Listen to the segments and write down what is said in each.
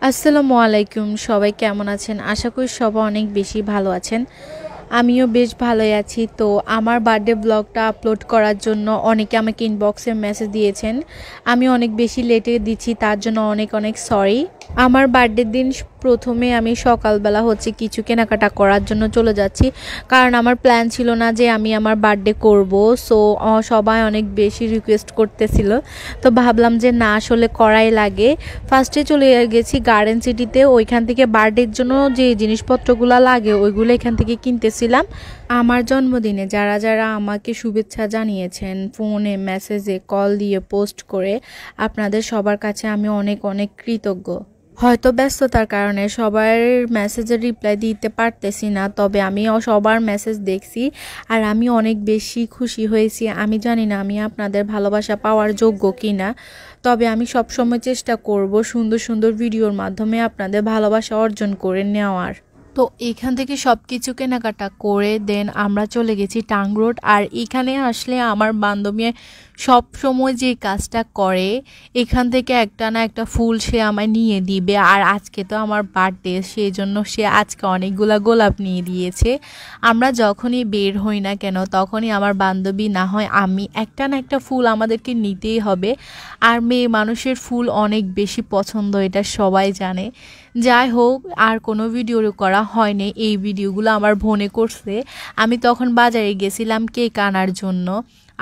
আসসালামু আলাইকুম। সবাই কেমন আছেন? আশা করি সবাই অনেক বেশি ভালো আছেন। আমিও বেশ ভালোই আছি। তো আমার বার্থডে ব্লগটা আপলোড করার জন্য অনেকে আমাকে ইনবক্সে মেসেজ দিয়েছেন। আমি অনেক বেশি লেটে দিচ্ছি, তার জন্য অনেক অনেক সরি। আমার বার্থডের দিন প্রথমে আমি সকালবেলা কিছু কেনাকাটা করার জন্য চলে যাচ্ছি, কারণ আমার প্ল্যান ছিল না যে আমি আমার বার্থডে করব। সো সবাই অনেক বেশি রিকোয়েস্ট করতেছিল, তো ভাবলাম যে না, আসলে করাই লাগে। ফার্স্টে চলে গেছি গার্ডেন সিটিতে, ওইখান থেকে বার্থডের জন্য যে জিনিসপত্রগুলো লাগে ওইগুলো এখান থেকে কিনতেছিলাম। আমার জন্মদিনে যারা যারা আমাকে শুভেচ্ছা জানিয়েছেন, ফোনে, মেসেজে, কল দিয়ে, পোস্ট করে, আপনাদের সবার কাছে আমি অনেক অনেক কৃতজ্ঞ। হয়তো ব্যস্ততার কারণে সবার মেসেজের রিপ্লাই দিতে পারতেছি না, তবে আমিও সবার মেসেজ দেখছি আর আমি অনেক বেশি খুশি হয়েছি। আমি জানি না আমি আপনাদের ভালোবাসা পাওয়ার যোগ্য কিনা, তবে আমি সবসময় চেষ্টা করব সুন্দর সুন্দর ভিডিওর মাধ্যমে আপনাদের ভালোবাসা অর্জন করে নেওয়ার। তো এখান থেকে সব কিছু কেনাকাটা করে দেন আমরা চলে গেছি টাং রোড। আর এখানে আসলে আমার বান্ধবী সব সময় যে কাজটা করে, এখান থেকে একটা না একটা ফুল সে আমায় নিয়ে দিবে। আর আজকে তো আমার বার্থডে, সেই জন্য সে আজকে অনেকগুলা গোলাপ নিয়ে দিয়েছে। আমরা যখনই বের হই না কেন, তখনই আমার বান্ধবী না হয় আমি, একটা না একটা ফুল আমাদেরকে নিতেই হবে। আর মেয়ে মানুষের ফুল অনেক বেশি পছন্দ, এটা সবাই জানে। যাই হোক, আর কোনো ভিডিও করা হয়নি, এই ভিডিওগুলো আমার বোনে করছে। আমি তখন বাজারে গেছিলাম কেক আনার জন্য,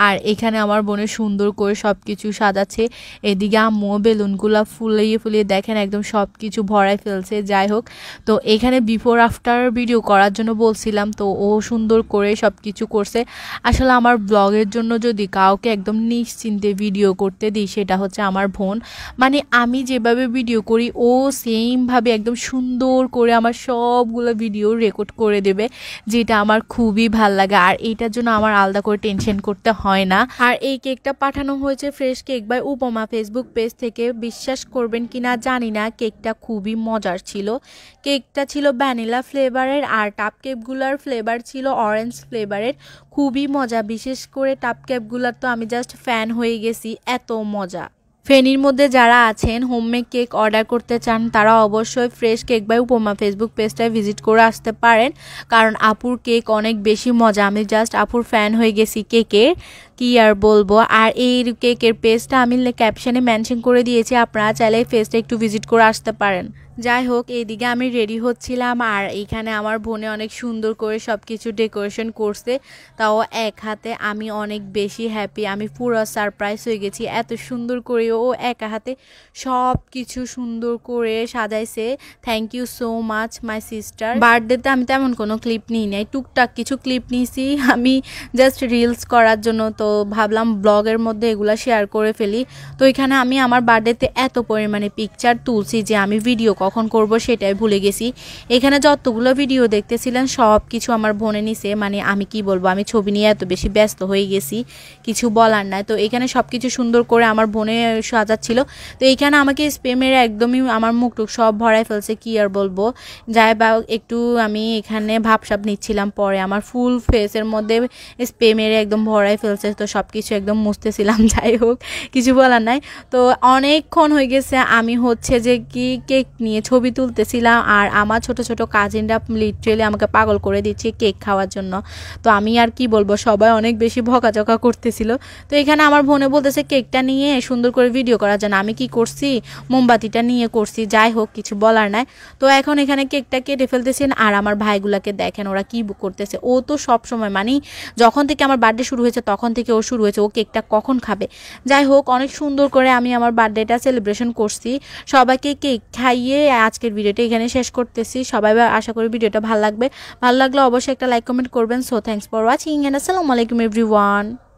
আর এখানে আমার বোনে সুন্দর করে সব কিছু সাজাচ্ছে। এদিকে আম্মু বেলুনগুলো ফুলিয়ে ফুলিয়ে দেখেন একদম সব কিছু ভরাই ফেলছে। যাই হোক, তো এখানে বিফোর আফটার ভিডিও করার জন্য বলছিলাম, তো ও সুন্দর করে সব কিছু করছে। আসলে আমার ব্লগের জন্য যদি কাউকে একদম নিশ্চিন্তে ভিডিও করতে দিই, সেটা হচ্ছে আমার বোন। মানে আমি যেভাবে ভিডিও করি ও সেমভাবে একদম সুন্দর করে আমার সবগুলো ভিডিও রেকর্ড করে দেবে, যেটা আমার খুবই ভাল লাগে। আর এইটার জন্য আমার আলাদা করে টেনশন করতে হয় না। আর এই কেকটা পাঠানো হয়েছে ফ্রেশ কেক বাই উপমা ফেসবুক পেজ থেকে। বিশ্বাস করবেন কিনা জানি না, কেকটা খুবই মজার ছিল। কেকটা ছিল ভ্যানিলা ফ্লেভারের, আর টাপ কেকগুলার ফ্লেভার ছিল অরেঞ্জ ফ্লেভারের। খুবই মজা, বিশেষ করে টাপ কেকগুলার তো আমি জাস্ট ফ্যান হয়ে গেছি, এত মজা। ফেনীর মধ্যে যারা আছেন হোমমেড কেক অর্ডার করতে চান, তারা অবশ্যই ফ্রেশ কেক বাই উপমা ফেসবুক পেজটায় ভিজিট করে আসতে পারেন, কারণ আপুর কেক অনেক বেশি মজা। আমি জাস্ট আপুর ফ্যান হয়ে গেছি কেকের, কি আর বলবো। আর এই কেকের পেজটা আমি ক্যাপশনে মেনশন করে দিয়েছি, আপনারা চাইলে এই পেজটা একটু ভিজিট করে আসতে পারেন। যাই হোক, এইদিকে আমি রেডি হচ্ছিলাম, আর এইখানে আমার বোনে অনেক সুন্দর করে সব কিছু ডেকোরেশন করছে, তাও এক হাতে। আমি অনেক বেশি হ্যাপি, আমি পুরো সারপ্রাইজ হয়ে গেছি। এত সুন্দর করে ও একা হাতে সব কিছু সুন্দর করে সাজাইছে। Thank you so much my sister. বার্থডেতে আমি তেমন কোনো ক্লিপ নিই নাই, টুকটাক কিছু ক্লিপ নিয়েছি আমি জাস্ট রিলস করার জন্য, তো ভাবলাম ব্লগের মধ্যে এগুলা শেয়ার করে ফেলি। তো এখানে আমি আমার বার্থডেতে এত পরিমাণে পিকচার তুলছি যে আমি ভিডিও কখন করব সেটাই ভুলে গেছি। এখানে যতগুলো ভিডিও দেখতেছিলেন সব কিছু আমার বোনে নিছে। মানে আমি কি বলবো, আমি ছবি নিয়ে এত বেশি ব্যস্ত হয়ে গেছি, কিছু বলার নাই। তো এখানে সব কিছু সুন্দর করে আমার বোনে সাজাচ্ছিল। তো এইখানে আমাকে স্প্রে মেরে একদমই আমার মুখটুক সব ভরাই ফেলছে, কি আর বলবো। যাই বা একটু আমি এখানে ভাবসাব নিচ্ছিলাম, পরে আমার ফুল ফেসের মধ্যে স্প্রে মেরে একদম ভরাই ফেলছে, তো সব কিছু একদম মুছতেছিলাম। যাই হোক, কিছু বলার নাই। তো অনেকক্ষণ হয়ে গেছে আমি যে কি কেক নিয়ে ছবি তুলতেছিলাম, আর আমার ছোট ছোট কাজিনরা লিটারেলি আমাকে পাগল করে দিচ্ছে কেক খাওয়ার জন্য। তো আমি আর কি বলবো, সবাই অনেক বেশি ভকাঝকা করতেছিল। তো এখানে আমার বোনে বলতেছে কেকটা নিয়ে সুন্দর করে ভিডিও করার জন্য, আমি কি করছি, মোমবাতিটা নিয়ে করছি। যাই হোক, কিছু বলার নাই। তো এখন এখানে কেকটা কেটে ফেলতেছেন, আর আমার ভাইগুলাকে দেখেন ওরা কি করতেছে। ও তো সব সময়, মানে যখন থেকে আমার বার্থডে শুরু হয়েছে তখন থেকে ও শুরু হয়েছে ও কেকটা কখন খাবে। যাই হোক, অনেক সুন্দর করে আমি আমার বার্থডেটা সেলিব্রেশন করছি, সবাইকে কেক খাইয়ে আজকের ভিডিওটা এখানে শেষ করতেছি। সবাই আশা করি ভিডিওটা ভালো লাগবে। ভালো লাগলে অবশ্যই একটা লাইক কমেন্ট করবেন। So thanks for watching and আসসালামু আলাইকুম এভরিওয়ান।